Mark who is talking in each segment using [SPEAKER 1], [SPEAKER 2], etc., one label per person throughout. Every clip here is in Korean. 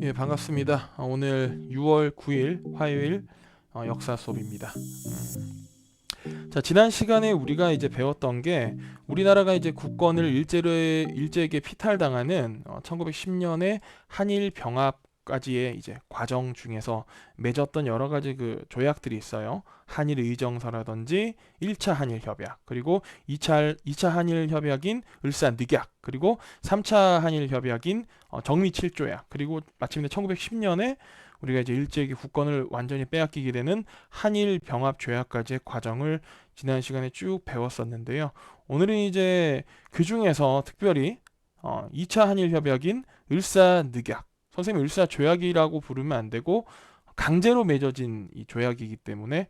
[SPEAKER 1] 예, 반갑습니다. 오늘 6월 9일 화요일 역사 수업입니다. 자, 지난 시간에 우리가 이제 배웠던 게 우리나라가 이제 국권을 일제에게 피탈당하는 1910년에 한일 병합까지의 이제 과정 중에서 맺었던 여러 가지 그 조약들이 있어요. 한일 의정서라든지 1차 한일 협약, 그리고 2차 한일 협약인 을사늑약, 그리고 3차 한일 협약인 정미 7조약, 그리고 마침내 1910년에 우리가 이제 일제에게 국권을 완전히 빼앗기게 되는 한일 병합 조약까지의 과정을 지난 시간에 쭉 배웠었는데요. 오늘은 이제 그 중에서 특별히 2차 한일 협약인 을사늑약, 선생님 을사조약이라고 부르면 안 되고 강제로 맺어진 이 조약이기 때문에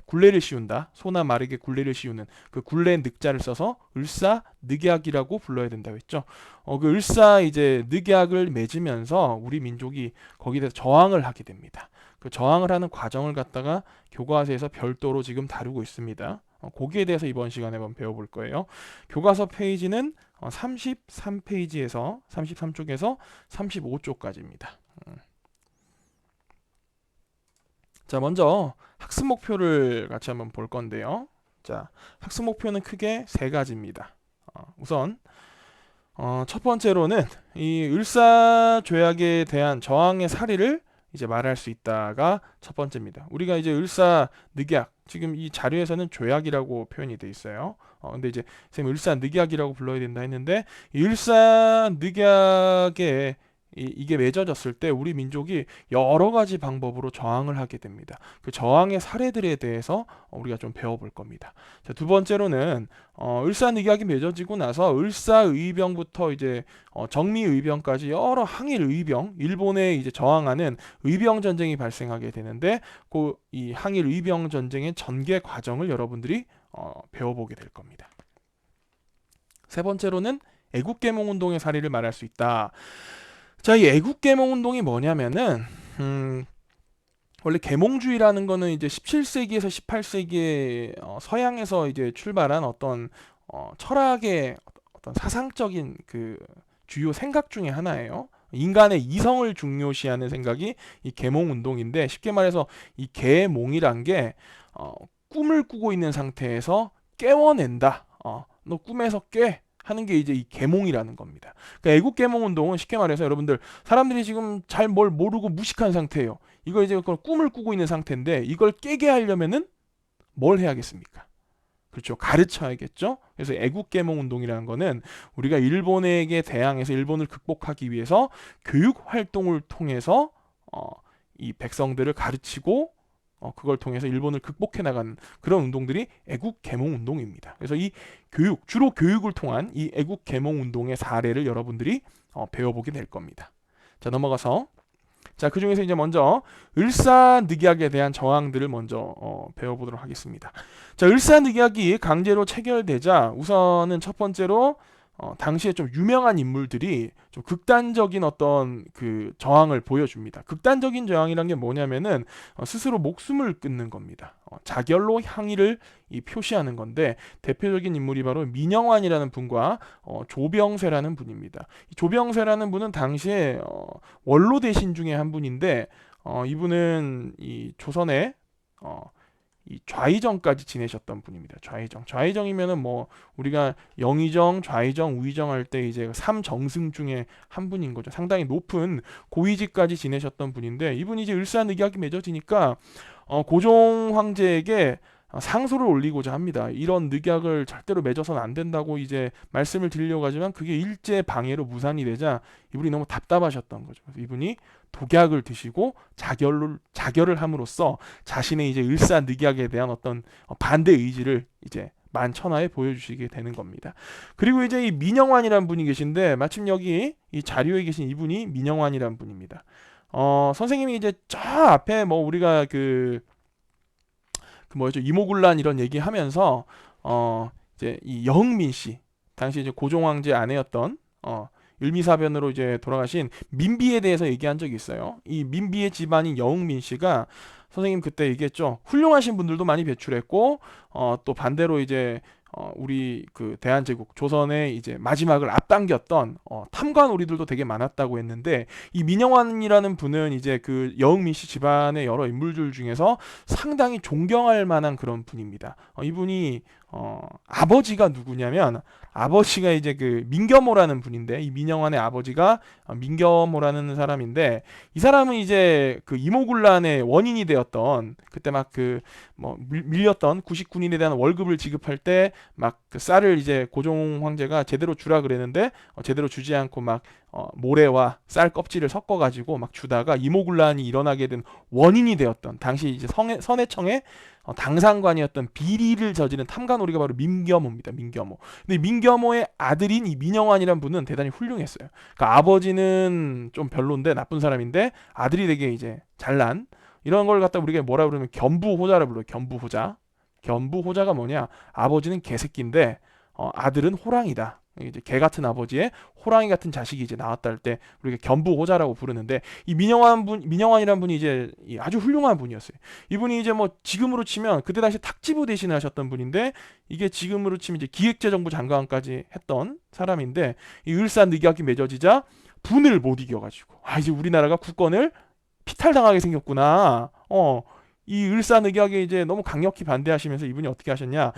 [SPEAKER 1] 굴레를 씌운다. 소나 말에게 굴레를 씌우는 그 굴레 늑자를 써서 을사늑약이라고 불러야 된다고 했죠. 그 을사 이제 늑약을 맺으면서 우리 민족이 거기에 대해서 저항을 하게 됩니다. 그 저항을 하는 과정을 갖다가 교과서에서 별도로 지금 다루고 있습니다. 거기에 대해서 이번 시간에 한번 배워볼 거예요. 교과서 페이지는 33페이지에서 33쪽에서 35쪽까지입니다. 자, 먼저 학습 목표를 같이 한번 볼 건데요. 자, 학습 목표는 크게 세 가지입니다. 우선 첫 번째로는 이 을사조약에 대한 저항의 사례를 이제 말할 수 있다가 첫 번째입니다. 우리가 이제 을사늑약, 지금 이 자료에서는 조약이라고 표현이 돼 있어요. 근데 이제 선생님 을사늑약이라고 불러야 된다 했는데 이 을사늑약에 이게 맺어졌을 때 우리 민족이 여러 가지 방법으로 저항을 하게 됩니다. 그 저항의 사례들에 대해서 우리가 좀 배워볼 겁니다. 자, 두 번째로는 을사늑약이 맺어지고 나서 을사의병부터 이제 정미의병까지 여러 항일 의병, 일본에 이제 저항하는 의병 전쟁이 발생하게 되는데 그 이 항일 의병 전쟁의 전개 과정을 여러분들이 배워보게 될 겁니다. 세 번째로는 애국계몽 운동의 사례를 말할 수 있다. 자, 이 애국계몽 운동이 뭐냐면은 원래 계몽주의라는 거는 이제 17세기에서 18세기에 서양에서 이제 출발한 어떤 철학의 어떤 사상적인 그 주요 생각 중에 하나예요. 인간의 이성을 중요시하는 생각이 이 계몽 운동인데, 쉽게 말해서 이 계몽이란 게 꿈을 꾸고 있는 상태에서 깨워낸다. 너 꿈에서 깨. 하는 게 이제 이 계몽이라는 겁니다. 그러니까 애국 계몽 운동은 쉽게 말해서 여러분들, 사람들이 지금 잘 뭘 모르고 무식한 상태예요. 이거 이제 꿈을 꾸고 있는 상태인데 이걸 깨게 하려면은 뭘 해야겠습니까? 그렇죠. 가르쳐야겠죠. 그래서 애국 계몽 운동이라는 거는 우리가 일본에게 대항해서 일본을 극복하기 위해서 교육 활동을 통해서 이 백성들을 가르치고 그걸 통해서 일본을 극복해 나가는 그런 운동들이 애국 계몽 운동입니다. 그래서 이 주로 교육을 통한 이 애국 계몽 운동의 사례를 여러분들이 배워보게 될 겁니다. 자, 넘어가서 자, 그 중에서 이제 먼저 을사늑약에 대한 저항들을 먼저 배워보도록 하겠습니다. 자, 을사늑약이 강제로 체결되자 우선은 첫 번째로 당시에 좀 유명한 인물들이 좀 극단적인 어떤 그 저항을 보여줍니다. 극단적인 저항이란 게 뭐냐면은 스스로 목숨을 끊는 겁니다. 자결로 항의를 표시하는 건데, 대표적인 인물이 바로 민영환이라는 분과 조병세라는 분입니다. 조병세라는 분은 당시에 원로 대신 중에 한 분인데 이분은 이 조선의 이 좌의정까지 지내셨던 분입니다. 좌의정이면은 뭐 우리가 영의정, 좌의정, 우의정 할 때 이제 삼정승 중에 한 분인 거죠. 상당히 높은 고위직까지 지내셨던 분인데, 이분이 이제 을사늑약이 맺어지니까 고종 황제에게 상소를 올리고자 합니다. 이런 늑약을 절대로 맺어서는 안 된다고 이제 말씀을 드리려고 하지만 그게 일제 방해로 무산이 되자 이분이 너무 답답하셨던 거죠. 그래서 이분이 독약을 드시고 자결을 함으로써 자신의 이제 을사늑약에 대한 어떤 반대 의지를 이제 만천하에 보여주시게 되는 겁니다. 그리고 이제 이 민영환이라는 분이 계신데, 마침 여기 이 자료에 계신 이분이 민영환이라는 분입니다. 선생님이 이제 저 앞에 뭐 우리가 그 뭐였죠, 이모군란 이런 얘기하면서 이제 이 여흥민 씨, 당시 이제 고종 황제 아내였던 일미사변으로 이제 돌아가신 민비에 대해서 얘기한 적이 있어요. 이 민비의 집안인 여흥민 씨가 선생님 그때 얘기했죠. 훌륭하신 분들도 많이 배출했고 또 반대로 이제 우리 그 대한제국 조선의 이제 마지막을 앞당겼던 탐관 오리들도 되게 많았다고 했는데, 이 민영환이라는 분은 이제 그 여흥민 씨 집안의 여러 인물들 중에서 상당히 존경할 만한 그런 분입니다. 이분이 아버지가 누구냐면, 아버지가 이제 그 민겨모라는 분인데, 이 민영환의 아버지가 민겨모라는 사람인데, 이 사람은 이제 그 이모군란의 원인이 되었던, 그때 막 그 뭐 밀렸던 99인에 대한 월급을 지급할 때 막 그 쌀을 이제 고종 황제가 제대로 주라 그랬는데 제대로 주지 않고 막 모래와 쌀 껍질을 섞어 가지고 막 주다가 이모군란이 일어나게 된 원인이 되었던, 당시 이제 선해청의 당상관이었던 비리를 저지른 탐관오리가 바로 민겨모입니다. 민겨모. 근데 민겨모의 아들인 이 민영환이란 분은 대단히 훌륭했어요. 그러니까 아버지는 좀 별론데 나쁜 사람인데, 아들이 되게 이제 잘난, 이런 걸 갖다 우리가 뭐라 그러면 겸부호자라 불러요. 겸부호자. 겸부호자가 뭐냐? 아버지는 개새끼인데 아들은 호랑이다. 이제 개 같은 아버지의 호랑이 같은 자식이 이제 나왔다 할 때 우리가 겸부호자라고 부르는데, 이 민영환이란 분이 이제 아주 훌륭한 분이었어요. 이분이 이제 뭐 지금으로 치면 그때 당시 탁지부 대신을 하셨던 분인데, 이게 지금으로 치면 이제 기획재정부 장관까지 했던 사람인데, 이 을사늑약이 맺어지자 분을 못 이겨가지고 이제 우리나라가 국권을 피탈당하게 생겼구나. 이 을사늑약에 이제 너무 강력히 반대하시면서 이분이 어떻게 하셨냐?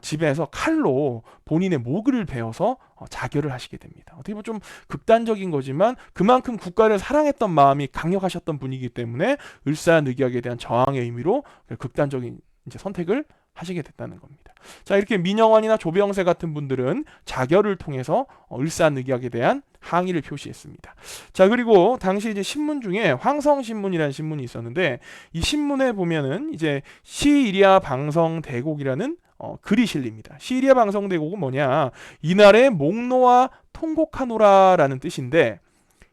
[SPEAKER 1] 집에서 칼로 본인의 목을 베어서 자결을 하시게 됩니다. 어떻게 보면 좀 극단적인 거지만 그만큼 국가를 사랑했던 마음이 강력하셨던 분이기 때문에 을사늑약에 대한 저항의 의미로 극단적인 이제 선택을 하시게 됐다는 겁니다. 자, 이렇게 민영환이나 조병세 같은 분들은 자결을 통해서 을사늑약에 대한 항의를 표시했습니다. 자, 그리고 당시 이제 신문 중에 황성신문이라는 신문이 있었는데, 이 신문에 보면은 이제 시이리아 방성대곡이라는 글이 실립니다. 시이리아 방성대곡은 뭐냐? 이날의 목노아 통곡하노라라는 뜻인데,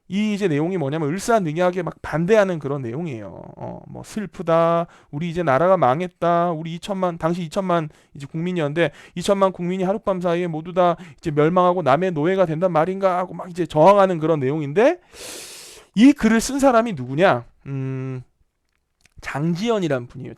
[SPEAKER 1] 이 이제 내용이 뭐냐면 을사늑약에 막 반대하는 그런 내용이에요. 뭐 슬프다, 우리 이제 나라가 망했다, 우리 2천만, 당시 2천만 이제 국민이었는데 2천만 국민이 하룻밤 사이에 모두 다 이제 멸망하고 남의 노예가 된단 말인가 하고 막 이제 저항하는 그런 내용인데, 이 글을 쓴 사람이 누구냐? 장지연이라는 분이에요.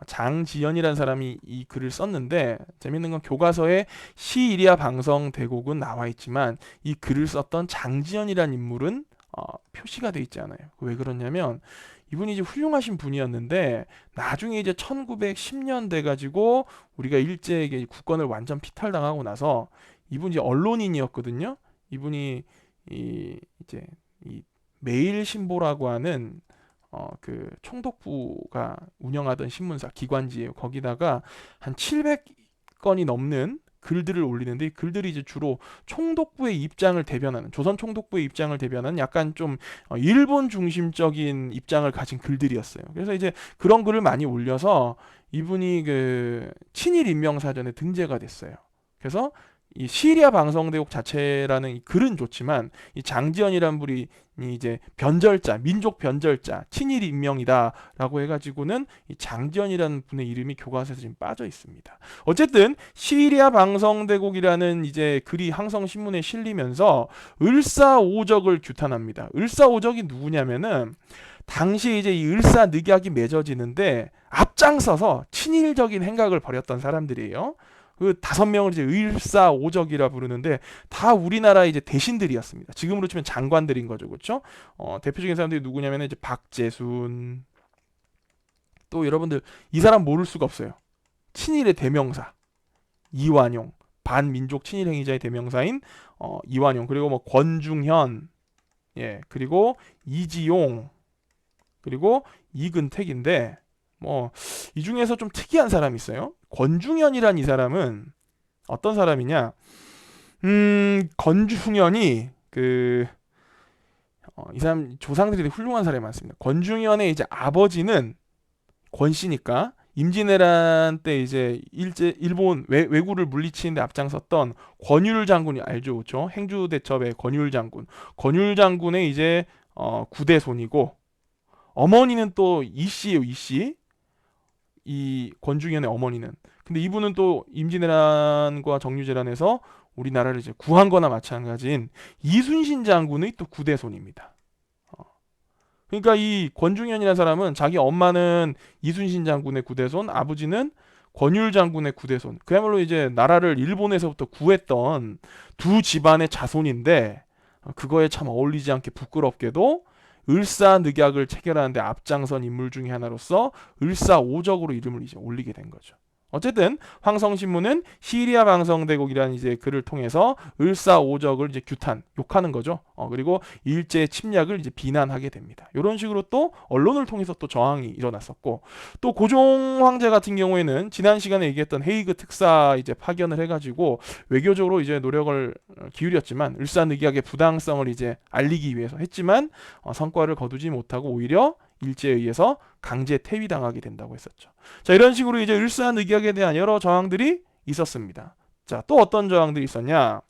[SPEAKER 1] 장지연이라는 사람이 이 글을 썼는데, 재밌는 건 교과서에 시이리아 방성대곡은 나와 있지만 이 글을 썼던 장지연이라는 인물은 표시가 돼 있지 않아요. 왜 그러냐면, 이분이 이제 훌륭하신 분이었는데 나중에 이제 1910년 돼가지고 우리가 일제에게 국권을 완전 피탈당하고 나서, 이분이 이제 언론인이었거든요. 이분이 이제 이 매일신보라고 하는 그 총독부가 운영하던 신문사 기관지예요. 거기다가 한 700건이 넘는 글들을 올리는데, 이 글들이 이제 주로 총독부의 입장을 대변하는, 조선 총독부의 입장을 대변하는 약간 좀 일본 중심적인 입장을 가진 글들이었어요. 그래서 이제 그런 글을 많이 올려서 이분이 그 친일 인명사전에 등재가 됐어요. 그래서 이 시리아 방성대곡 자체라는 이 글은 좋지만, 이 장지연이라는 분이 이제 변절자, 민족 변절자, 친일 인명이다라고 해가지고는 이 장지연이라는 분의 이름이 교과서에서 지금 빠져 있습니다. 어쨌든 시리아 방성대곡이라는 이제 글이 항성신문에 실리면서 을사오적을 규탄합니다. 을사오적이 누구냐면은, 당시 이제 이 을사늑약이 맺어지는데 앞장서서 친일적인 행각을 벌였던 사람들이에요. 그 5명을 이제 을사오적이라 부르는데, 다 우리나라 이제 대신들이었습니다. 지금으로 치면 장관들인 거죠, 그렇죠? 대표적인 사람들이 누구냐면 이제 박재순, 또 여러분들 이 사람 모를 수가 없어요. 친일의 대명사 이완용, 반민족 친일 행위자의 대명사인 이완용, 그리고 뭐 권중현, 예, 그리고 이지용, 그리고 이근택인데, 뭐 이 중에서 좀 특이한 사람이 있어요. 권중현이란 이 사람은 어떤 사람이냐? 권중현이 이 사람 조상들이 되게 훌륭한 사람이 많습니다. 권중현의 이제 아버지는 권씨니까 임진왜란 때 이제 일본 왜구를 물리치는데 앞장섰던 권율 장군이 알죠, 그렇죠? 행주대첩의 권율 장군. 권율 장군의 이제 구대손이고, 어머니는 또 이씨예요, 이씨. 이 권중현의 어머니는. 근데 이분은 또 임진왜란과 정유재란에서 우리나라를 이제 구한 거나 마찬가지인 이순신 장군의 또 구대손입니다. 그러니까 이 권중현이라는 사람은 자기 엄마는 이순신 장군의 구대손, 아버지는 권율 장군의 구대손. 그야말로 이제 나라를 일본에서부터 구했던 두 집안의 자손인데 그거에 참 어울리지 않게 부끄럽게도 을사늑약을 체결하는데 앞장선 인물 중에 하나로서 을사오적으로 이름을 이제 올리게 된 거죠. 어쨌든 황성신문은 시리아 방성대국이라는 이제 글을 통해서 을사오적을 이제 규탄, 욕하는 거죠. 그리고 일제 침략을 이제 비난하게 됩니다. 이런 식으로 또 언론을 통해서 또 저항이 일어났었고, 또 고종 황제 같은 경우에는 지난 시간에 얘기했던 헤이그 특사 이제 파견을 해가지고 외교적으로 이제 노력을 기울였지만 을사늑약의 부당성을 이제 알리기 위해서 했지만 성과를 거두지 못하고 오히려 일제에 의해서 강제 퇴위당하게 된다고 했었죠. 자, 이런 식으로 이제 을사늑약에 대한 여러 저항들이 있었습니다. 자, 또 어떤 저항들이 있었냐?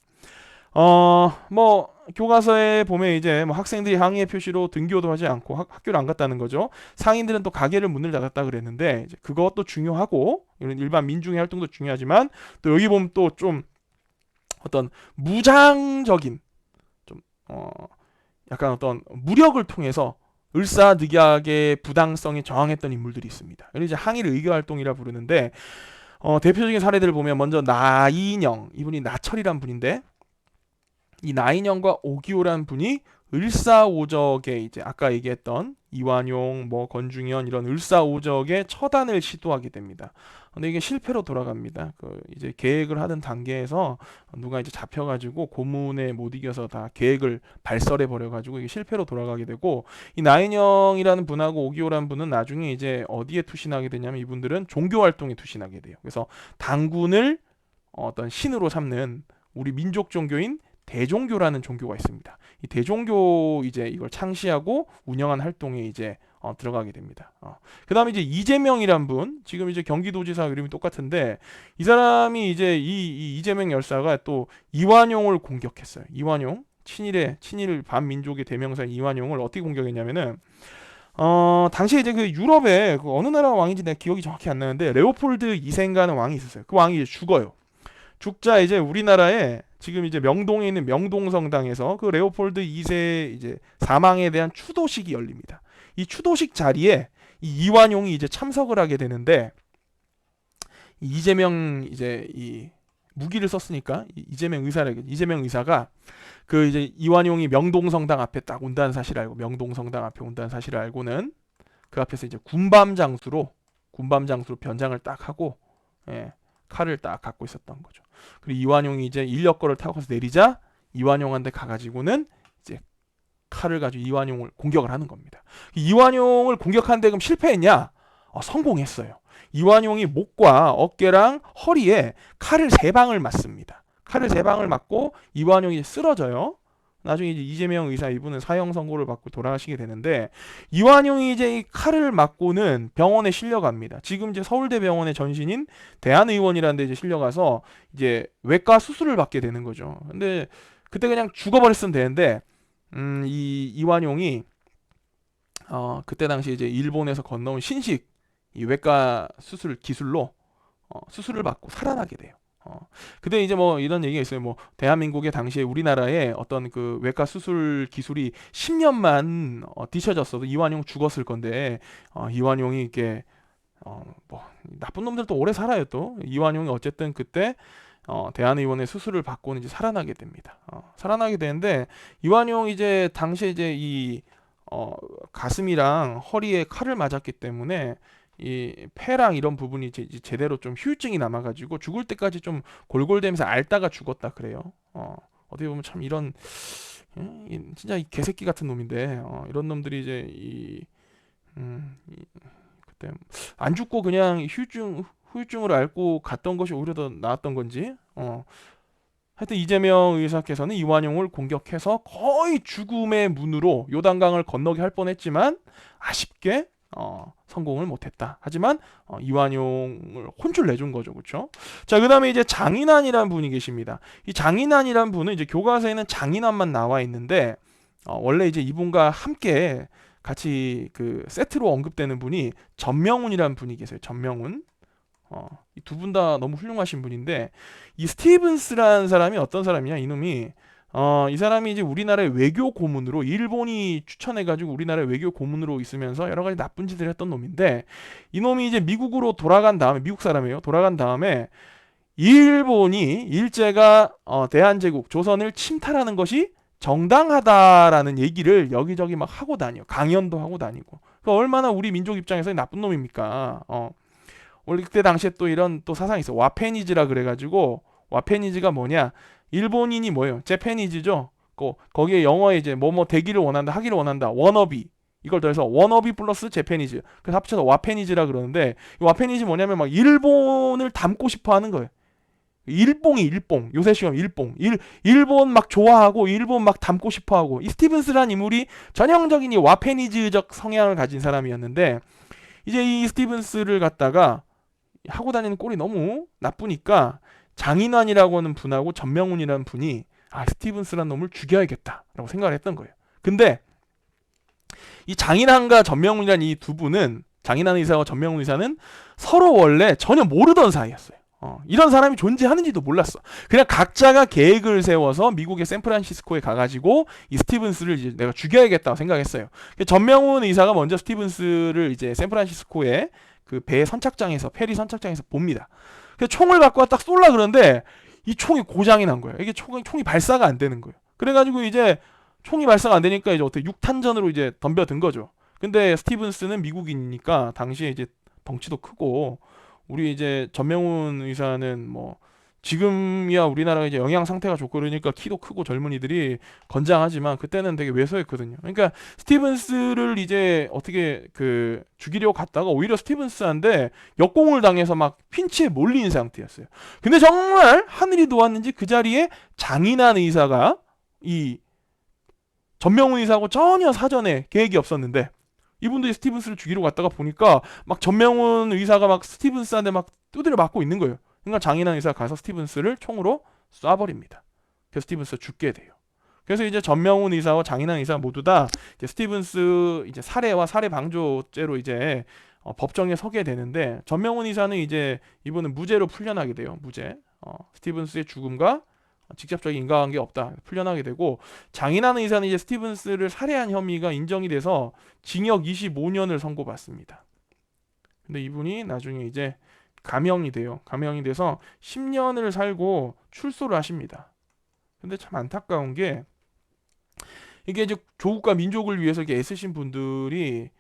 [SPEAKER 1] 뭐 교과서에 보면 이제 뭐 학생들이 항의의 표시로 등교도 하지 않고 학교를 안 갔다는 거죠. 상인들은 또 가게를 문을 닫았다 그랬는데 이제 그것도 중요하고 이런 일반 민중의 활동도 중요하지만 또 여기 보면 또 좀 어떤 무장적인 좀 약간 어떤 무력을 통해서 을사늑약의 부당성에 저항했던 인물들이 있습니다. 이를 이제 항일 의교활동이라 부르는데 대표적인 사례들을 보면 먼저 나인영, 이분이 나철이란 분인데 이 나인영과 오기호란 분이 을사오적의 이제 아까 얘기했던 이완용, 뭐 권중현 이런 을사오적의 처단을 시도하게 됩니다. 근데 이게 실패로 돌아갑니다. 그 이제 계획을 하던 단계에서 누가 이제 잡혀가지고 고문에 못 이겨서 다 계획을 발설해 버려가지고 이게 실패로 돌아가게 되고, 이 나인영이라는 분하고 오기호라는 분은 나중에 이제 어디에 투신하게 되냐면 이분들은 종교 활동에 투신하게 돼요. 그래서 당군을 어떤 신으로 삼는 우리 민족 종교인 대종교라는 종교가 있습니다. 이 대종교 이제 이걸 창시하고 운영한 활동에 이제 들어가게 됩니다. 그 다음에 이제 이재명이란 분, 지금 이제 경기도지사 이름이 똑같은데 이 사람이 이제 이 이재명 열사가 또 이완용을 공격했어요. 이완용 친일 반민족의 대명사인 이완용을 어떻게 공격했냐면은 당시에 이제 그 유럽에 그 어느 나라 왕인지 내가 기억이 정확히 안 나는데 레오폴드 2세인가는 왕이 있었어요. 그 왕이 이제 죽어요. 죽자 이제 우리나라에 지금 이제 명동에 있는 명동성당에서 그 레오폴드 2세 이제 사망에 대한 추도식이 열립니다. 이 추도식 자리에 이 이완용이 이제 참석을 하게 되는데 이재명 이제 이 무기를 썼으니까 이재명 의사가 그 이제 이완용이 명동성당 앞에 딱 온다는 사실을 알고 명동성당 앞에 온다는 사실을 알고는 그 앞에서 이제 군밤 장수로 변장을 딱 하고 칼을 딱 갖고 있었던 거죠. 그리고 이완용이 이제 인력거를 타고서 내리자 이완용한테 가가지고는 이제 칼을 가지고 이완용을 공격을 하는 겁니다. 이완용을 공격하는데 그럼 실패했냐? 성공했어요. 이완용이 목과 어깨랑 허리에 칼을 3방을 맞습니다. 칼을 3방을 맞고 이완용이 쓰러져요. 나중에 이제 이재명 의사 이분은 사형 선고를 받고 돌아가시게 되는데 이완용이 이제 이 칼을 맞고는 병원에 실려갑니다. 지금 이제 서울대병원의 전신인 대한의원이라는 데 이제 실려가서 이제 외과 수술을 받게 되는 거죠. 근데 그때 그냥 죽어버렸으면 되는데 이 이완용이 그때 당시 이제 일본에서 건너온 신식 이 외과 수술 기술로 수술을 받고 살아나게 돼요. 근데 이제 뭐 이런 얘기가 있어요. 뭐 대한민국의 당시에 우리나라의 어떤 그 외과 수술 기술이 10년만 뒤처졌어도 이완용 죽었을 건데 이완용이 이렇게 뭐 나쁜 놈들도 오래 살아요. 또 이완용이 어쨌든 그때 대한의원의 수술을 받고는 이제 살아나게 됩니다. 살아나게 되는데 이완용 이제 당시에 이제 이 가슴이랑 허리에 칼을 맞았기 때문에 이 폐랑 이런 부분이 이제 제대로 좀 후유증이 남아가지고 죽을 때까지 좀 골골대면서 앓다가 죽었다 그래요. 어떻게 보면 참 이런 진짜 이 개새끼 같은 놈인데 이런 놈들이 이제 그때 안 죽고 그냥 후유증을 앓고 갔던 것이 오히려 더 나았던 건지 하여튼 이재명 의사께서는 이완용을 공격해서 거의 죽음의 문으로 요단강을 건너게 할 뻔했지만 아쉽게 성공을 못했다. 하지만 이완용을 혼쭐 내준 거죠, 그렇죠? 자, 그다음에 이제 장인환이라는 분이 계십니다. 이 장인환이라는 분은 이제 교과서에는 장인환만 나와 있는데 원래 이제 이분과 함께 같이 그 세트로 언급되는 분이 전명훈이라는 분이 계세요. 전명훈. 이 두 분 다 너무 훌륭하신 분인데 이 스티븐스라는 사람이 어떤 사람이냐? 이놈이 이 사람이 이제 우리나라의 외교 고문으로 일본이 추천해가지고 우리나라의 외교 고문으로 있으면서 여러 가지 나쁜 짓을 했던 놈인데 이 놈이 이제 미국으로 돌아간 다음에 미국 사람이에요. 돌아간 다음에 일본이 일제가 대한제국 조선을 침탈하는 것이 정당하다라는 얘기를 여기저기 막 하고 다녀. 강연도 하고 다니고. 그 얼마나 우리 민족 입장에서 나쁜 놈입니까? 원래 그때 당시에 또 이런 또 사상이 있어. 와페니즈라 그래가지고 와페니즈가 뭐냐? 일본인이 뭐예요? 제페니즈죠. 거기에 영어에 이제 뭐뭐 되기를 원한다, 하기를 원한다, 워너비 이걸 더해서 워너비 플러스 제페니즈. 그래서 합쳐서 와페니즈라 그러는데 이 와페니즈 뭐냐면 막 일본을 닮고 싶어하는 거예요. 일봉이 일봉. 요새 시험 일봉. 일본 막 좋아하고 일본 막 닮고 싶어하고 이 스티븐스라는 인물이 전형적인 이 와페니즈적 성향을 가진 사람이었는데 이제 이 스티븐스를 갖다가 하고 다니는 꼴이 너무 나쁘니까 장인환이라고 하는 분하고 전명훈이라는 분이 스티븐스라는 놈을 죽여야겠다라고 생각을 했던 거예요. 근데 이 장인환과 전명훈이라는 이 두 분은 장인환 의사와 전명훈 의사는 서로 원래 전혀 모르던 사이였어요. 이런 사람이 존재하는지도 몰랐어. 그냥 각자가 계획을 세워서 미국의 샌프란시스코에 가가지고 이 스티븐스를 이제 내가 죽여야겠다고 생각했어요. 전명훈 의사가 먼저 스티븐스를 이제 샌프란시스코에 그 배 선착장에서 페리 선착장에서 봅니다. 그래서 총을 갖고 딱 쏠라 그러는데 이 총이 고장이 난 거예요. 이게 총이 발사가 안 되는 거예요. 그래가지고 이제 총이 발사가 안 되니까 이제 어떻게 육탄전으로 이제 덤벼든 거죠. 근데 스티븐스는 미국인이니까 당시에 이제 덩치도 크고 우리 이제 전명훈 의사는 뭐 지금이야 우리나라가 이제 영양 상태가 좋고 그러니까 키도 크고 젊은이들이 건장하지만 그때는 되게 왜소했거든요. 그러니까 스티븐스를 이제 어떻게 그 죽이려고 갔다가 오히려 스티븐스한테 역공을 당해서 막 핀치에 몰린 상태였어요. 근데 정말 하늘이 도왔는지 그 자리에 장인환 의사가 이 전명훈 의사하고 전혀 사전에 계획이 없었는데 이분도 스티븐스를 죽이러 갔다가 보니까 막 전명훈 의사가 막 스티븐스한테 막 두드려 맞고 있는 거예요. 그러니까 장인환 의사가 가서 스티븐스를 총으로 쏴버립니다. 그래서 스티븐스가 죽게 돼요. 그래서 이제 전명훈 의사와 장인환 의사 모두 다 이제 스티븐스 이제 살해와 살해 방조죄로 이제 법정에 서게 되는데 전명훈 의사는 이제 이분은 무죄로 풀려나게 돼요. 무죄. 스티븐스의 죽음과 직접적인 인과관계 없다 풀려나게 되고 장인환 의사는 이제 스티븐스를 살해한 혐의가 인정이 돼서 징역 25년을 선고받습니다. 근데 이분이 나중에 이제 감형이 돼요. 감형이 돼서 10년을 살고 출소를 하십니다. 근데 참 안타까운 게 이게 이제 조국과 민족을 위해서 이렇게 애쓰신 분들이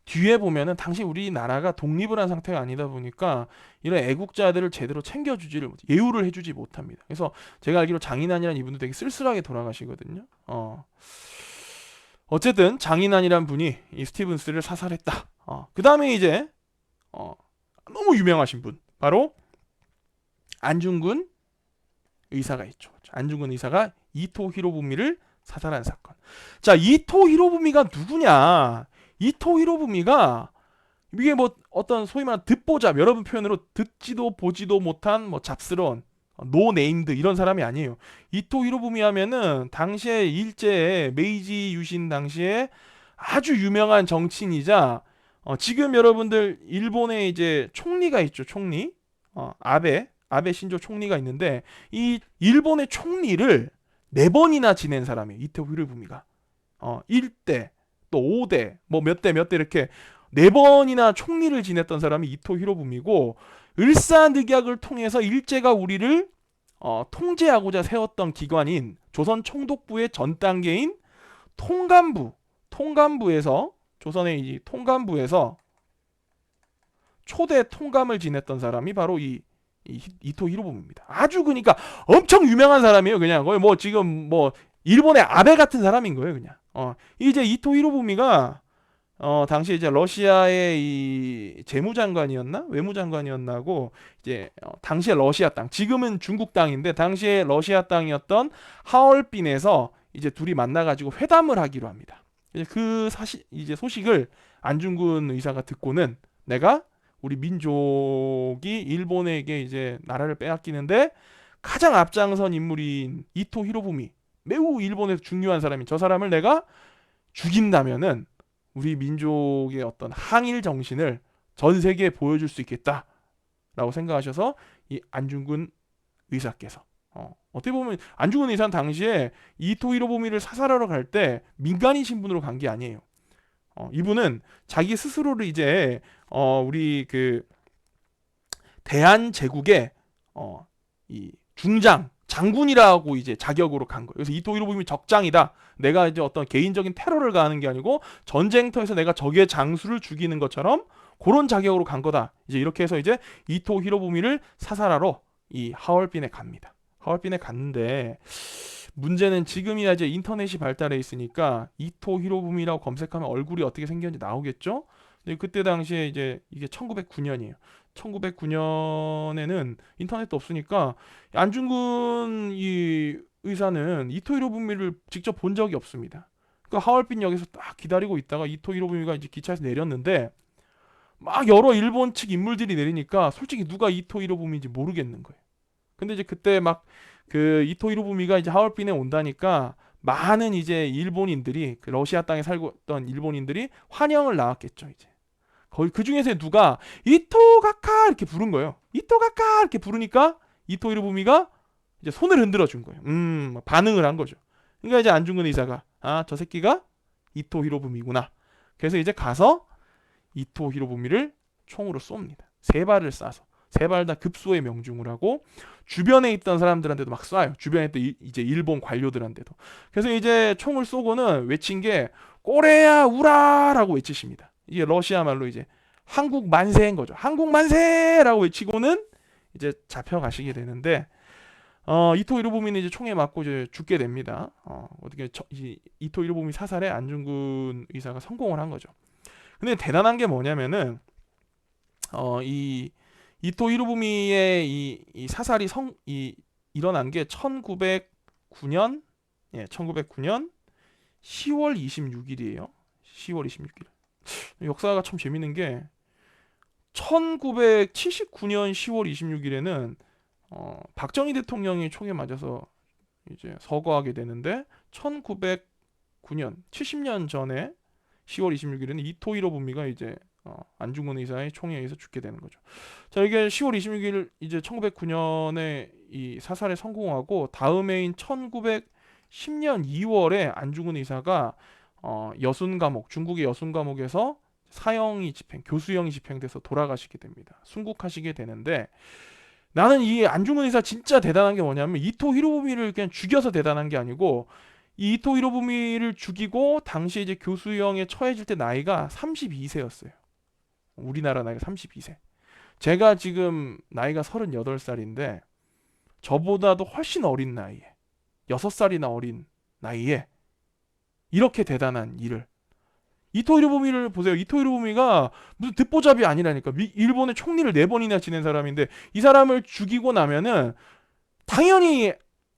[SPEAKER 1] 뒤에 보면은 당시 우리나라가 독립을 한 상태가 아니다 보니까 이런 애국자들을 제대로 챙겨주지를 예우를 해주지 못합니다. 그래서 제가 알기로 장인환이라는 이분도 되게 쓸쓸하게 돌아가시거든요. 어쨌든 장인환이란 분이 이 스티븐스를 사살했다. 그 다음에 이제 너무 유명하신 분 바로 안중근 의사가 있죠. 안중근 의사가 이토 히로부미를 사살한 사건. 자, 이토 히로부미가 누구냐? 이토 히로부미가 이게 뭐 어떤 소위 말하는 듣보잡, 여러분 표현으로 듣지도 보지도 못한 뭐 잡스러운 노 네임드 이런 사람이 아니에요. 이토 히로부미 하면은 당시에 일제의 메이지 유신 당시에 아주 유명한 정치인이자 지금 여러분들 일본에 이제 총리가 있죠. 총리 아베 신조 총리가 있는데 이 일본의 총리를 4번이나 지낸 사람이에요. 이토 히로부미가 1대 또 5대 뭐 몇 대 이렇게 4번이나 총리를 지냈던 사람이 이토 히로부미고 을사늑약을 통해서 일제가 우리를 통제하고자 세웠던 기관인 조선 총독부의 전 단계인 통감부에서 조선의 이 통감부에서 초대 통감을 지냈던 사람이 바로 이토 히로부미입니다. 아주 그러니까 엄청 유명한 사람이에요. 그냥 거의 뭐 지금 뭐 일본의 아베 같은 사람인 거예요. 그냥 이제 이토 히로부미가 당시 이제 러시아의 이 재무장관이었나 외무장관이었나고 이제 당시에 러시아 땅 지금은 중국 땅인데 당시에 러시아 땅이었던 하얼빈에서 이제 둘이 만나가지고 회담을 하기로 합니다. 이제 이제 소식을 안중근 의사가 듣고는 내가 우리 민족이 일본에게 이제 나라를 빼앗기는데 가장 앞장선 인물인 이토 히로부미 매우 일본에서 중요한 사람인 저 사람을 내가 죽인다면은 우리 민족의 어떤 항일 정신을 전 세계에 보여줄 수 있겠다라고 생각하셔서 이 안중근 의사께서 어떻게 보면 안중근 의사는 당시에 이토 히로부미를 사살하러 갈 때 민간인 신분으로 간 게 아니에요. 이분은 자기 스스로를 이제 우리 그 대한제국의 이 중장 장군이라고 이제 자격으로 간 거예요. 그래서 이토 히로부미 적장이다. 내가 이제 어떤 개인적인 테러를 가하는 게 아니고 전쟁터에서 내가 적의 장수를 죽이는 것처럼 그런 자격으로 간 거다. 이제 이렇게 해서 이제 이토 히로부미를 사살하러 이 하얼빈에 갑니다. 하얼빈에 갔는데 문제는 지금이야 이제 인터넷이 발달해 있으니까 이토 히로부미라고 검색하면 얼굴이 어떻게 생겼는지 나오겠죠? 근데 그때 당시에 이제 이게 1909년이에요. 1909년에는 인터넷도 없으니까 안중근 이 의사는 이토 히로부미를 직접 본 적이 없습니다. 그 하얼빈역에서 딱 기다리고 있다가 이토 히로부미가 이제 기차에서 내렸는데 막 여러 일본 측 인물들이 내리니까 솔직히 누가 이토 히로부미인지 모르겠는 거예요. 근데 이제 그때 막 그 이토 히로부미가 이제 하얼빈에 온다니까 많은 이제 일본인들이 그 러시아 땅에 살고 있던 일본인들이 환영을 나왔겠죠 이제. 거의 그 중에서 누가 이토가카 이렇게 부른 거예요. 이토가카 이렇게 부르니까 이토 히로부미가 이제 손을 흔들어 준 거예요. 반응을 한 거죠. 그러니까 이제 안중근 의사가 저 새끼가 이토 히로부미구나. 그래서 이제 가서 이토 히로부미를 총으로 쏩니다. 세 발을 쏴서 세 발 다 급소의 명중을 하고 주변에 있던 사람들한테도 막 쏴요. 주변에 또 이제 일본 관료들한테도. 그래서 이제 총을 쏘고는 외친 게 꼬레야 우라라고 외치십니다. 이게 러시아 말로 이제 한국 만세인 거죠. 한국 만세라고 외치고는 이제 잡혀가시게 되는데 이토 히로부미는 이제 총에 맞고 이제 죽게 됩니다. 어떻게 이토 히로부미 사살에 안중근 의사가 성공을 한 거죠. 근데 대단한 게 뭐냐면은 이 이토 히로부미의 이 사살이 일어난 게 1909년 1909년 10월 26일이에요. 10월 26일. 역사가 참 재밌는 게 1979년 10월 26일에는 박정희 대통령이 총에 맞아서 이제 서거하게 되는데 1909년 70년 전에 10월 26일에는 이토 히로부미가 이제 안중근 의사의 총에 의해서 죽게 되는 거죠. 자, 이게 10월 26일 이제 1909년에 이 사살에 성공하고 다음해인 1910년 2월에 안중근 의사가 여순 감옥, 중국의 여순 감옥에서 교수형이 집행돼서 돌아가시게 됩니다. 순국하시게 되는데 나는 이 안중근 의사 진짜 대단한 게 뭐냐면 이토 히로부미를 그냥 죽여서 대단한 게 아니고 이 이토 히로부미를 죽이고 당시 이제 교수형에 처해질 때 나이가 32세였어요. 우리나라 나이가 32세. 제가 지금 나이가 38살인데 저보다도 훨씬 어린 나이에 6살이나 어린 나이에 이렇게 대단한 일을 이토 히로부미를 보세요. 이토 히로부미가 무슨 듣보잡이 아니라니까. 일본의 총리를 4번이나 지낸 사람인데 이 사람을 죽이고 나면은 당연히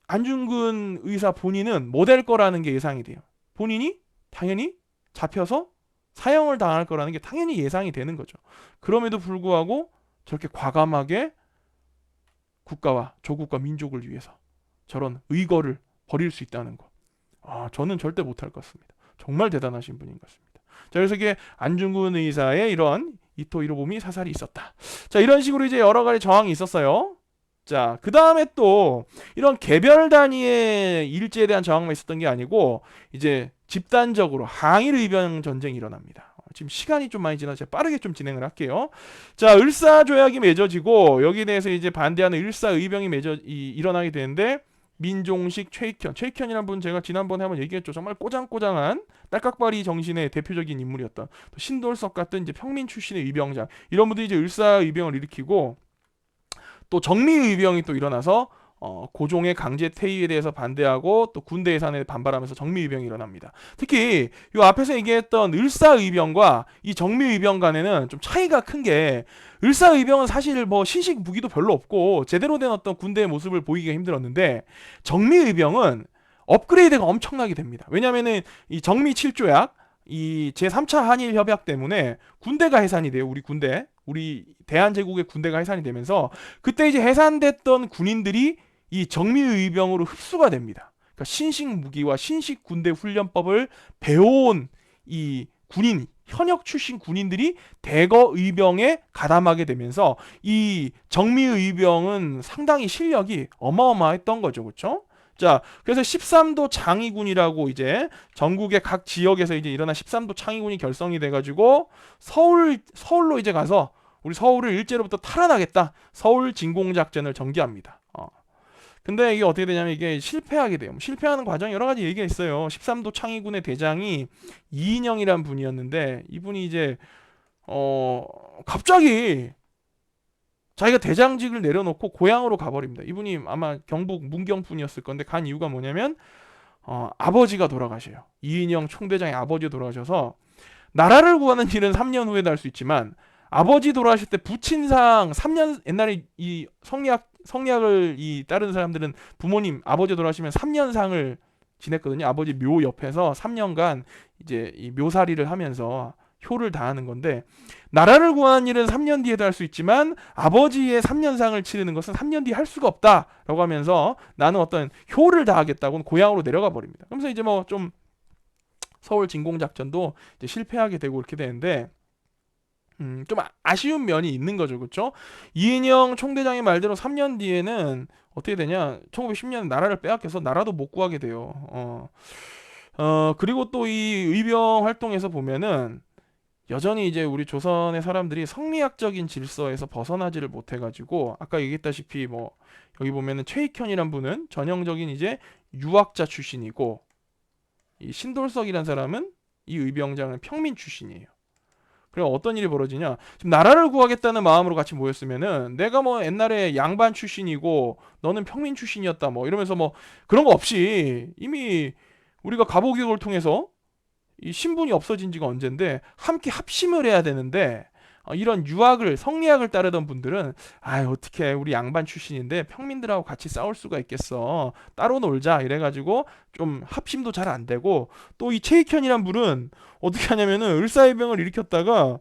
[SPEAKER 1] 안중근 의사 본인은 못 될 거라는 게 예상이 돼요. 본인이 당연히 잡혀서 사형을 당할 거라는 게 당연히 예상이 되는 거죠. 그럼에도 불구하고 저렇게 과감하게 국가와 조국과 민족을 위해서 저런 의거를 버릴 수 있다는 거. 저는 절대 못할 것 같습니다. 정말 대단하신 분인 것 같습니다. 자, 그래서 이게 안중근 의사의 이런 이토 히로부미 사살이 있었다. 자, 이런 식으로 이제 여러 가지 정황이 있었어요. 자, 그 다음에 또 이런 개별 단위의 일제에 대한 저항만 있었던 게 아니고 이제 집단적으로 항일 의병 전쟁이 일어납니다. 지금 시간이 좀 많이 지나서 제가 빠르게 좀 진행을 할게요. 자, 을사조약이 맺어지고 여기에 대해서 이제 반대하는 을사의병이 일어나게 되는데 민종식, 최익현이라는 분 제가 지난번에 한번 얘기했죠. 정말 꼬장꼬장한 딸깍바리 정신의 대표적인 인물이었던 또 신돌석 같은 이제 평민 출신의 의병장 이런 분들이 이제 을사의병을 일으키고 또 정미의병이 또 일어나서 고종의 강제 퇴위에 대해서 반대하고 또 군대 예산에 반발하면서 정미의병이 일어납니다. 특히 이 앞에서 얘기했던 을사의병과 이 정미의병 간에는 좀 차이가 큰 게 을사의병은 사실 뭐 신식 무기도 별로 없고 제대로 된 어떤 군대의 모습을 보이기가 힘들었는데 정미의병은 업그레이드가 엄청나게 됩니다. 왜냐면은 이 정미 7조약 이 제3차 한일 협약 때문에 군대가 해산이 돼요. 우리 대한제국의 군대가 해산이 되면서 그때 이제 해산됐던 군인들이 이 정미의병으로 흡수가 됩니다. 그러니까 신식 무기와 신식 군대 훈련법을 배워온 이 군인이 현역 출신 군인들이 대거 의병에 가담하게 되면서 이 정미의병은 상당히 실력이 어마어마했던 거죠. 그렇죠? 자, 그래서 13도 창의군이라고 이제 전국의 각 지역에서 이제 일어난 13도 창의군이 결성이 돼가지고 서울로 이제 가서 우리 서울을 일제로부터 탈환하겠다. 서울 진공작전을 전개합니다. 근데 이게 어떻게 되냐면 이게 실패하게 돼요. 실패하는 과정이 여러 가지 얘기가 있어요. 13도 창의군의 대장이 이인영이란 분이었는데 이분이 이제 갑자기 자기가 대장직을 내려놓고 고향으로 가버립니다. 이분이 아마 경북 문경 분이었을 건데 간 이유가 뭐냐면 아버지가 돌아가셔요. 이인영 총대장의 아버지가 돌아가셔서 나라를 구하는 일은 3년 후에도 할 수 있지만 아버지 돌아가실 때 부친상 3년 옛날에 이 성리학을 이 따르는 사람들은 부모님 아버지 돌아가시면 3년상을 지냈거든요. 아버지 묘 옆에서 3년간 이제 이 묘살이를 하면서 효를 다하는 건데 나라를 구하는 일은 3년 뒤에도 할 수 있지만 아버지의 3년상을 치르는 것은 3년 뒤에 할 수가 없다라고 하면서 나는 어떤 효를 다하겠다고 고향으로 내려가 버립니다. 그러면서 이제 뭐 좀 서울 진공작전도 이제 실패하게 되고 이렇게 되는데 좀 아쉬운 면이 있는 거죠. 그렇죠? 이인영 총대장의 말대로 3년 뒤에는 어떻게 되냐? 1910년에 나라를 빼앗겨서 나라도 못 구하게 돼요. 그리고 또 이 의병 활동에서 보면은 여전히 이제 우리 조선의 사람들이 성리학적인 질서에서 벗어나지를 못해가지고 아까 얘기했다시피 뭐 여기 보면은 최익현이란 분은 전형적인 이제 유학자 출신이고 이 신돌석이란 사람은 이 의병장은 평민 출신이에요. 그리고 어떤 일이 벌어지냐? 지금 나라를 구하겠다는 마음으로 같이 모였으면은 내가 뭐 옛날에 양반 출신이고 너는 평민 출신이었다 뭐 이러면서 뭐 그런 거 없이 이미 우리가 가보교육을 통해서 이 신분이 없어진 지가 언젠데 함께 합심을 해야 되는데 이런 유학을 성리학을 따르던 분들은 어떻게 우리 양반 출신인데 평민들하고 같이 싸울 수가 있겠어 따로 놀자 이래가지고 좀 합심도 잘 안 되고 또 이 최익현이란 분은 어떻게 하냐면은 을사해병을 일으켰다가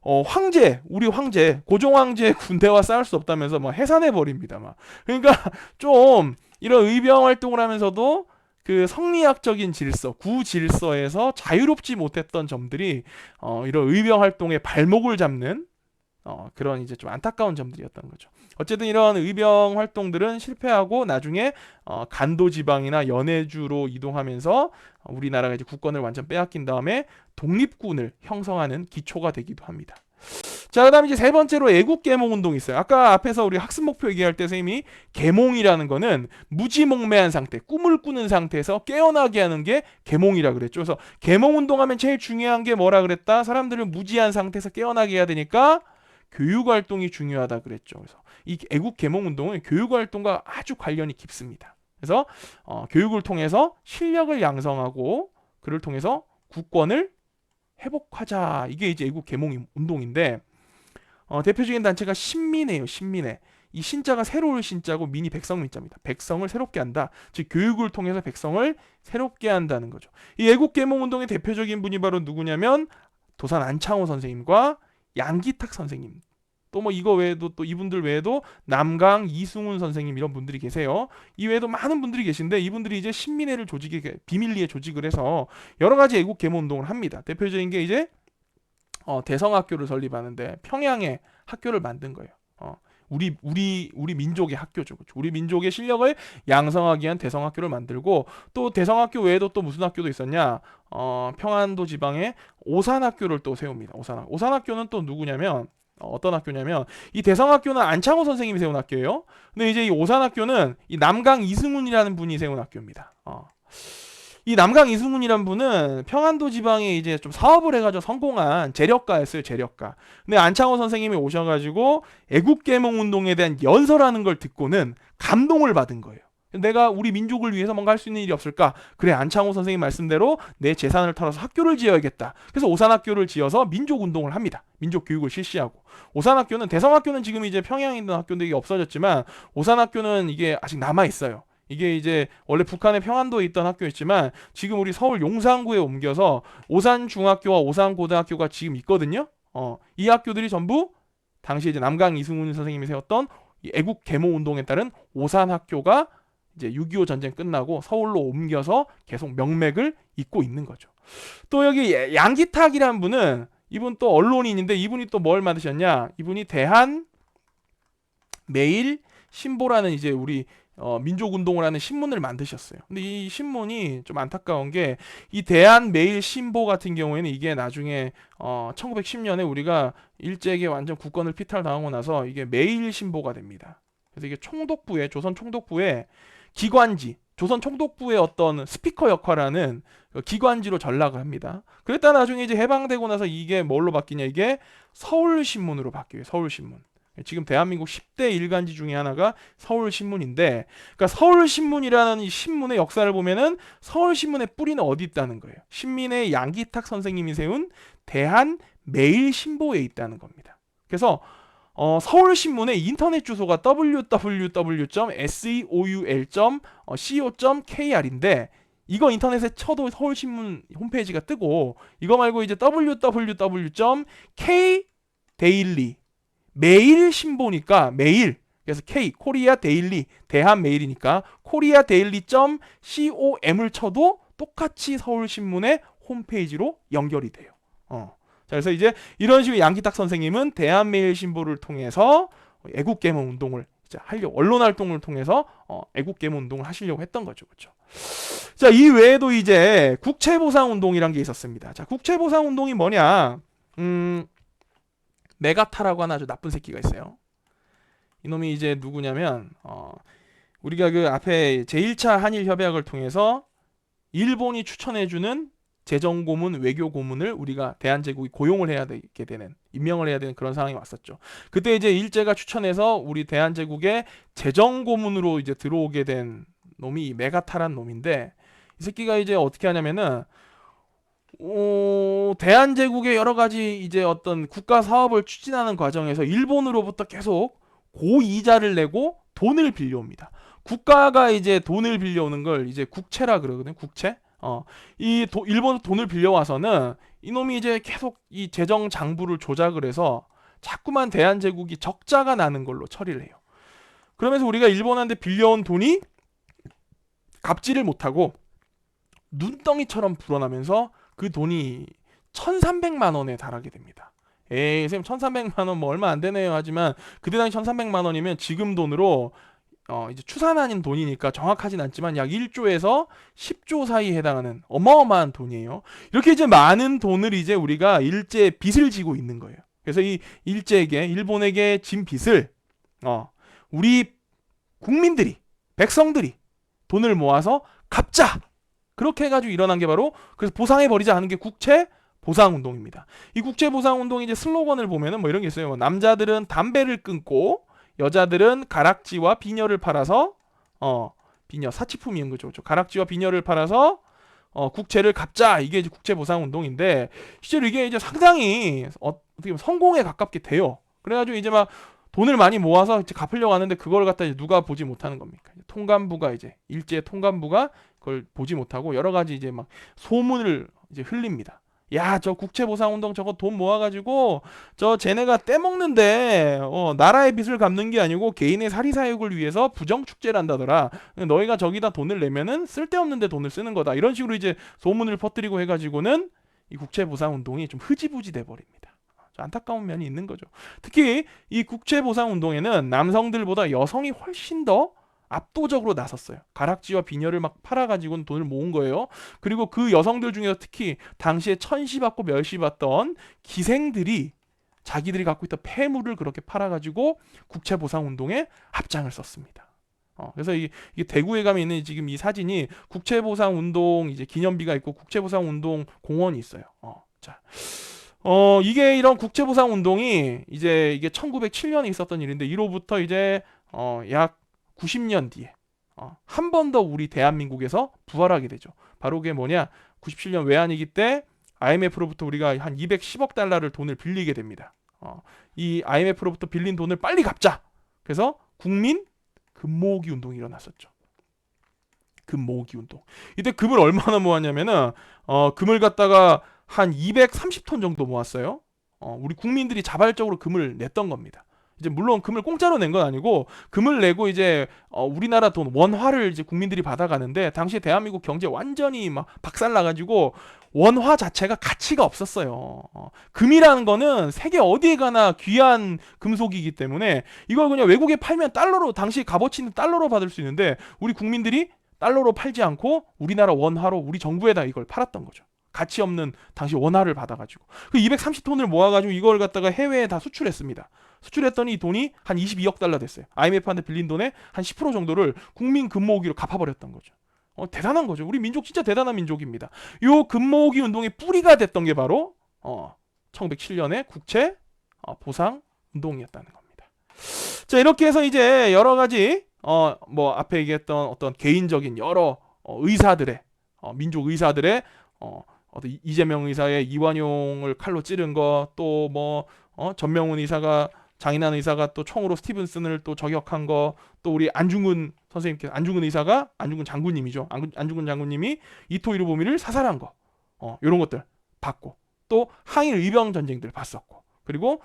[SPEAKER 1] 우리 황제 고종 황제 군대와 싸울 수 없다면서 막 해산해 버립니다 막. 그러니까 좀 이런 의병 활동을 하면서도 그 성리학적인 질서, 구질서에서 자유롭지 못했던 점들이 이런 의병 활동의 발목을 잡는 그런 이제 좀 안타까운 점들이었던 거죠. 어쨌든 이런 의병 활동들은 실패하고 나중에 간도 지방이나 연해주로 이동하면서 우리나라가 이제 국권을 완전 빼앗긴 다음에 독립군을 형성하는 기초가 되기도 합니다. 자, 그다음 이제 세 번째로 애국계몽 운동이 있어요. 아까 앞에서 우리 학습 목표 얘기할 때 선생님이 계몽이라는 거는 무지몽매한 상태, 꿈을 꾸는 상태에서 깨어나게 하는 게 계몽이라 그랬죠. 그래서 계몽 운동하면 제일 중요한 게 뭐라 그랬다? 사람들을 무지한 상태에서 깨어나게 해야 되니까 교육 활동이 중요하다 그랬죠. 그래서 이 애국 계몽 운동은 교육 활동과 아주 관련이 깊습니다. 그래서 교육을 통해서 실력을 양성하고 그를 통해서 국권을 회복하자. 이게 이제 애국 계몽 운동인데 대표적인 단체가 신민회예요. 신민회. 이 신자가 새로울 신자고 민이 백성 민자입니다. 백성을 새롭게 한다. 즉 교육을 통해서 백성을 새롭게 한다는 거죠. 이 애국 계몽 운동의 대표적인 분이 바로 누구냐면 도산 안창호 선생님과 양기탁 선생님. 또 뭐 이거 외에도 또 이분들 외에도 남강 이승훈 선생님 이런 분들이 계세요. 이 외에도 많은 분들이 계신데 이분들이 이제 신민회를 비밀리에 조직을 해서 여러 가지 애국 계몽 운동을 합니다. 대표적인 게 이제 대성학교를 설립하는데 평양에 학교를 만든 거예요. 우리 민족의 학교죠. 그렇죠? 우리 민족의 실력을 양성하기 위한 대성학교를 만들고 또 대성학교 외에도 또 무슨 학교도 있었냐? 평안도 지방에 오산학교를 또 세웁니다. 오산학교는 또 누구냐면 어떤 학교냐면 이 대성학교는 안창호 선생님이 세운 학교예요. 근데 이제 이 오산학교는 이 남강 이승훈이라는 분이 세운 학교입니다. 이 남강 이승훈이란 분은 평안도 지방에 이제 좀 사업을 해가지고 성공한 재력가였어요. 재력가. 근데 안창호 선생님이 오셔가지고 애국계몽 운동에 대한 연설하는 걸 듣고는 감동을 받은 거예요. 내가 우리 민족을 위해서 뭔가 할 수 있는 일이 없을까? 그래, 안창호 선생님 말씀대로 내 재산을 털어서 학교를 지어야겠다. 그래서 오산학교를 지어서 민족운동을 합니다. 민족교육을 실시하고. 오산학교는, 대성학교는 지금 이제 평양에 있는 학교인데 이게 없어졌지만 오산학교는 이게 아직 남아있어요. 이게 이제 원래 북한의 평안도에 있던 학교였지만 지금 우리 서울 용산구에 옮겨서 오산중학교와 오산고등학교가 지금 있거든요. 이 학교들이 전부 당시 이제 남강 이승훈 선생님이 세웠던 이 애국 계몽 운동에 따른 오산학교가 이제 6.25 전쟁 끝나고 서울로 옮겨서 계속 명맥을 잇고 있는 거죠. 또 여기 양기탁이라는 분은 이분 또 언론인인데 이분이 또 뭘 만드셨냐? 이분이 대한 매일 신보라는 이제 우리 민족운동을 하는 신문을 만드셨어요. 근데 이 신문이 좀 안타까운 게 이 대한매일신보 같은 경우에는 이게 나중에 1910년에 우리가 일제에게 완전 국권을 피탈당하고 나서 이게 매일신보가 됩니다. 그래서 이게 총독부의 조선 총독부의 기관지, 조선 총독부의 어떤 스피커 역할하는 기관지로 전락을 합니다. 그랬다 나중에 이제 해방되고 나서 이게 뭘로 바뀌냐? 이게 서울신문으로 바뀌어요. 서울신문. 지금 대한민국 10대 일간지 중에 하나가 서울신문인데, 그러니까 서울신문이라는 이 신문의 역사를 보면은 서울신문의 뿌리는 어디 있다는 거예요. 신민의 양기탁 선생님이 세운 대한매일신보에 있다는 겁니다. 그래서 서울신문의 인터넷 주소가 www.seoul.co.kr인데 이거 인터넷에 쳐도 서울신문 홈페이지가 뜨고, 이거 말고 이제 www.kdaily 매일 신보니까 매일, 그래서 K 코리아 데일리 대한 매일이니까 코리아 데일리.com을 쳐도 똑같이 서울신문의 홈페이지로 연결이 돼요. 자, 그래서 이제 이런 식으로 양기탁 선생님은 대한매일신보를 통해서 애국개몽 운동을 이제 하려고, 언론 활동을 통해서 애국개몽 운동을 하시려고 했던 거죠, 그렇죠? 자, 이 외에도 이제 국채보상 운동이란 게 있었습니다. 자, 국채보상 운동이 뭐냐? 메가타라고 하는 아주 나쁜 새끼가 있어요. 이놈이 이제 누구냐면 우리가 그 앞에 제1차 한일 협약을 통해서 일본이 추천해주는 재정고문, 외교고문을 우리가 대한제국이 고용을 해야 되게 되는, 임명을 해야 되는 그런 상황이 왔었죠. 그때 이제 일제가 추천해서 우리 대한제국의 재정고문으로 이제 들어오게 된 놈이 메가타란 놈인데, 이 새끼가 이제 어떻게 하냐면은 대한제국의 여러 가지 이제 어떤 국가 사업을 추진하는 과정에서 일본으로부터 계속 고이자를 내고 돈을 빌려옵니다. 국가가 이제 돈을 빌려오는 걸 이제 국채라 그러거든요. 국채. 일본 돈을 빌려와서는 이놈이 이제 계속 이 재정 장부를 조작을 해서 자꾸만 대한제국이 적자가 나는 걸로 처리를 해요. 그러면서 우리가 일본한테 빌려온 돈이 갚지를 못하고 눈덩이처럼 불어나면서 그 돈이 1,300만 원에 달하게 됩니다. 에이, 선생님 1,300만 원 뭐 얼마 안 되네요. 하지만 그때 당시 1,300만 원이면 지금 돈으로 이제 추산 아닌 돈이니까 정확하진 않지만 약 1조에서 10조 사이에 해당하는 어마어마한 돈이에요. 이렇게 이제 많은 돈을 이제 우리가 일제에 빚을 지고 있는 거예요. 그래서 이 일제에게, 일본에게 진 빚을 우리 국민들이, 백성들이 돈을 모아서 갚자. 그렇게 해가지고 일어난 게 바로, 그래서 보상해버리자 하는 게 국채 보상운동입니다. 이 국채 보상운동이 이제 슬로건을 보면은 뭐 이런 게 있어요. 남자들은 담배를 끊고 여자들은 가락지와 비녀를 팔아서 비녀 사치품인 거죠. 가락지와 비녀를 팔아서 국채를 갚자. 이게 이제 국채 보상운동인데 실제로 이게 이제 상당히 어떻게 보면 성공에 가깝게 돼요. 그래가지고 이제 막 돈을 많이 모아서 이제 갚으려고 하는데 그걸 갖다 이제 누가 보지 못하는 겁니까? 통감부가 이제 일제 통감부가 그걸 보지 못하고 여러 가지 이제 막 소문을 이제 흘립니다. 야, 저 국채보상운동 저거 돈 모아가지고 저 쟤네가 떼먹는데 나라의 빚을 갚는 게 아니고 개인의 사리사욕을 위해서 부정축제를 한다더라. 너희가 저기다 돈을 내면은 쓸데없는데 돈을 쓰는 거다. 이런 식으로 이제 소문을 퍼뜨리고 해가지고는 이 국채보상운동이 좀 흐지부지 돼버립니다. 안타까운 면이 있는 거죠. 특히 이 국채보상운동에는 남성들보다 여성이 훨씬 더 압도적으로 나섰어요. 가락지와 비녀를 막 팔아가지고 돈을 모은 거예요. 그리고 그 여성들 중에서 특히 당시에 천시받고 멸시받던 기생들이 자기들이 갖고 있던 폐물을 그렇게 팔아가지고 국채보상운동에 앞장을 썼습니다. 그래서 이게 대구에 가면 있는 지금 이 사진이 국채보상운동 이제 기념비가 있고 국채보상운동 공원이 있어요. 자. 이게 이런 국채보상운동이 이제 이게 1907년에 있었던 일인데 이로부터 이제 약 90년 뒤에 한 번 더 우리 대한민국에서 부활하게 되죠. 바로 그게 뭐냐? 97년 외환위기 때 IMF로부터 우리가 한 210억 달러를 돈을 빌리게 됩니다. 이 IMF로부터 빌린 돈을 빨리 갚자. 그래서 국민 금모으기 운동이 일어났었죠. 금모으기 운동. 이때 금을 얼마나 모았냐면은 금을 갖다가 한 230톤 정도 모았어요. 우리 국민들이 자발적으로 금을 냈던 겁니다. 이제 물론 금을 공짜로 낸 건 아니고 금을 내고 이제 우리나라 돈 원화를 이제 국민들이 받아가는데 당시에 대한민국 경제 완전히 막 박살나가지고 원화 자체가 가치가 없었어요. 금이라는 거는 세계 어디에 가나 귀한 금속이기 때문에 이걸 그냥 외국에 팔면 달러로 당시 값어치는 달러로 받을 수 있는데 우리 국민들이 달러로 팔지 않고 우리나라 원화로 우리 정부에다 이걸 팔았던 거죠. 가치 없는 당시 원화를 받아가지고 그 230톤을 모아가지고 이걸 갖다가 해외에 다 수출했습니다. 수출했더니 이 돈이 한 22억 달러 됐어요. IMF한테 빌린 돈의 한 10% 정도를 국민 금모으기로 갚아버렸던 거죠. 대단한 거죠. 우리 민족 진짜 대단한 민족입니다. 요 금모으기 운동의 뿌리가 됐던 게 바로 1907년의 국채 보상 운동이었다는 겁니다. 자, 이렇게 해서 이제 여러 가지 뭐 앞에 얘기했던 어떤 개인적인 여러 의사들의 민족 의사들의 어떤 이재명 의사의 이완용을 칼로 찌른 거, 또 뭐 전명훈 의사가 장인환 의사가 또 총으로 스티븐슨을 또 저격한 거, 또 우리 안중근 선생님께서 안중근 의사가 안중근 장군님이죠. 안중근 장군님이 이토 히로부미를 사살한 거, 이런 것들 봤고, 또 항일 의병 전쟁들 봤었고, 그리고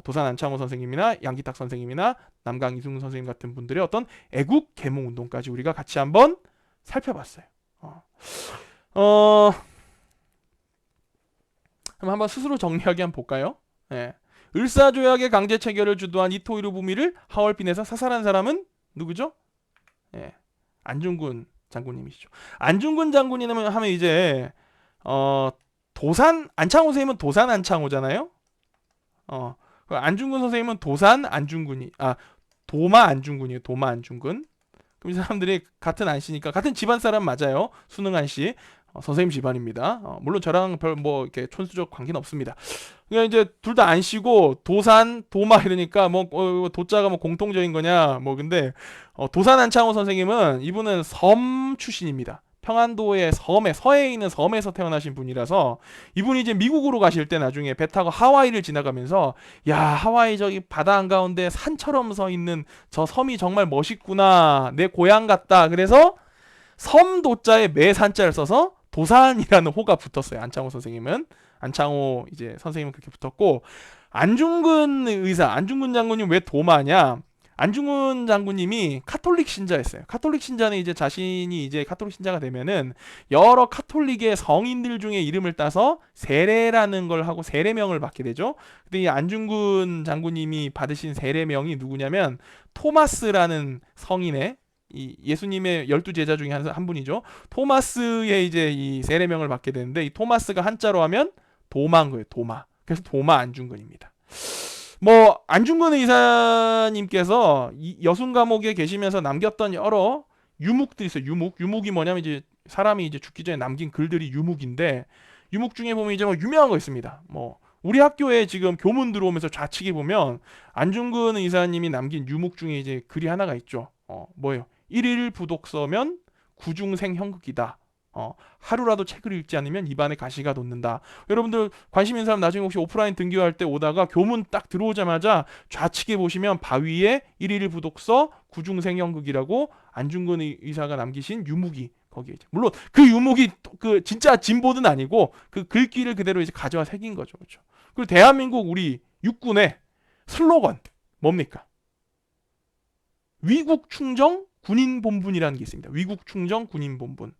[SPEAKER 1] 도산 안창호 선생님이나 양기탁 선생님이나 남강 이승훈 선생님 같은 분들의 어떤 애국 계몽 운동까지 우리가 같이 한번 살펴봤어요. 그럼 한번 스스로 정리하게 한번 볼까요? 예. 을사조약의 강제 체결을 주도한 이토 히로부미를 하얼빈에서 사살한 사람은 누구죠? 예. 안중근 장군님이시죠. 안중근 장군이라면 하면 이제 도산 안창호 선생님은 도산 안창호잖아요. 안중근 선생님은 도산 안중근이 도마 안중근이에요. 도마 안중근. 그럼 이 사람들이 같은 안씨니까 같은 집안 사람 맞아요. 수능 안씨. 선생님 집안입니다. 물론 저랑 별 뭐 이렇게 촌수적 관계는 없습니다. 그냥 이제 둘 다 안씨고 도산, 도마 이러니까 뭐 도자가 뭐 공통적인 거냐 뭐 근데 도산 안창호 선생님은 이분은 섬 출신입니다. 평안도의 섬에 서해에 있는 섬에서 태어나신 분이라서 이분이 이제 미국으로 가실 때 나중에 배 타고 하와이를 지나가면서 야 하와이 저기 바다 한가운데 산처럼 서 있는 저 섬이 정말 멋있구나 내 고향 같다 그래서 섬 도자에 매산자를 써서 도산이라는 호가 붙었어요. 안창호 선생님은 안창호 이제 선생님은 그렇게 붙었고 안중근 의사 안중근 장군님 왜 도마냐? 안중근 장군님이 카톨릭 신자였어요. 카톨릭 신자는 이제 자신이 이제 카톨릭 신자가 되면은 여러 카톨릭의 성인들 중에 이름을 따서 세례라는 걸 하고 세례명을 받게 되죠. 근데 이 안중근 장군님이 받으신 세례명이 누구냐면 토마스라는 성인의 이 예수님의 12제자 중에 한 분이죠. 토마스의 이제 이 세례명을 받게 되는데 이 토마스가 한자로 하면 도마인 거예요. 도마. 그래서 도마 안중근입니다. 뭐 안중근 의사님께서 이 여순 감옥에 계시면서 남겼던 여러 유묵들이 있어요. 유묵이 뭐냐면 이제 사람이 이제 죽기 전에 남긴 글들이 유묵인데 유묵 중에 보면 이제 뭐 유명한 거 있습니다. 뭐 우리 학교에 지금 교문 들어오면서 좌측에 보면 안중근 의사님이 남긴 유묵 중에 이제 글이 하나가 있죠. 뭐예요? 1일 부독서면 구중생 형극이다. 하루라도 책을 읽지 않으면 입안에 가시가 돋는다. 여러분들 관심 있는 사람 나중에 혹시 오프라인 등교할 때 오다가 교문 딱 들어오자마자 좌측에 보시면 바위에 1일 부독서 구중생 형극이라고 안중근 의사가 남기신 유묵이 거기에 이제 물론 그 유묵이 그 진짜 진보는 아니고 그 글귀를 그대로 이제 가져와 새긴 거죠. 그렇죠? 그리고 대한민국 우리 육군의 슬로건 뭡니까? 위국 충정 군인 본분이라는 게 있습니다. 위국 충정 군인 본분.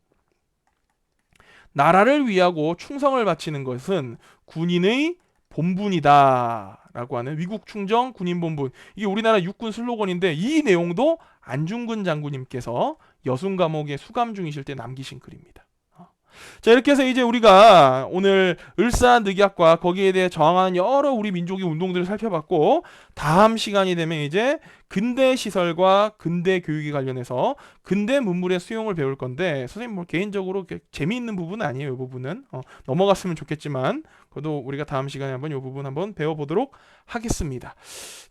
[SPEAKER 1] 나라를 위하고 충성을 바치는 것은 군인의 본분이다라고 하는 위국 충정 군인 본분. 이게 우리나라 육군 슬로건인데 이 내용도 안중근 장군님께서 여순 감옥에 수감 중이실 때 남기신 글입니다. 자 이렇게 해서 이제 우리가 오늘 을사늑약과 거기에 대해 저항하는 여러 우리 민족의 운동들을 살펴봤고 다음 시간이 되면 이제 근대 시설과 근대 교육에 관련해서 근대 문물의 수용을 배울 건데 선생님 뭐 개인적으로 재미있는 부분은 아니에요. 이 부분은 넘어갔으면 좋겠지만 그래도 우리가 다음 시간에 한번 이 부분 한번 배워보도록 하겠습니다.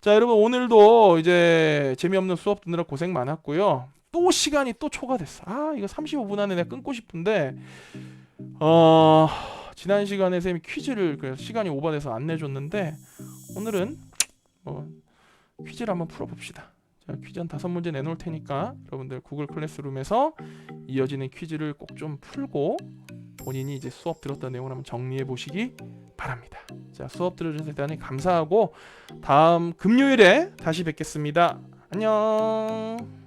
[SPEAKER 1] 자 여러분 오늘도 이제 재미없는 수업 듣느라 고생 많았고요. 또 시간이 또 초과됐어. 이거 35분 안에 내가 끊고 싶은데 지난 시간에 선생님이 퀴즈를 그래서 시간이 오버돼서 안 내줬는데 오늘은 퀴즈를 한번 풀어봅시다. 자, 퀴즈 한 5문제 내놓을 테니까 여러분들 구글 클래스룸에서 이어지는 퀴즈를 꼭 좀 풀고 본인이 이제 수업 들었던 내용을 한번 정리해 보시기 바랍니다. 바랍니다. 자, 수업 들어주셔서 대단히 감사하고 다음 금요일에 다시 뵙겠습니다. 안녕.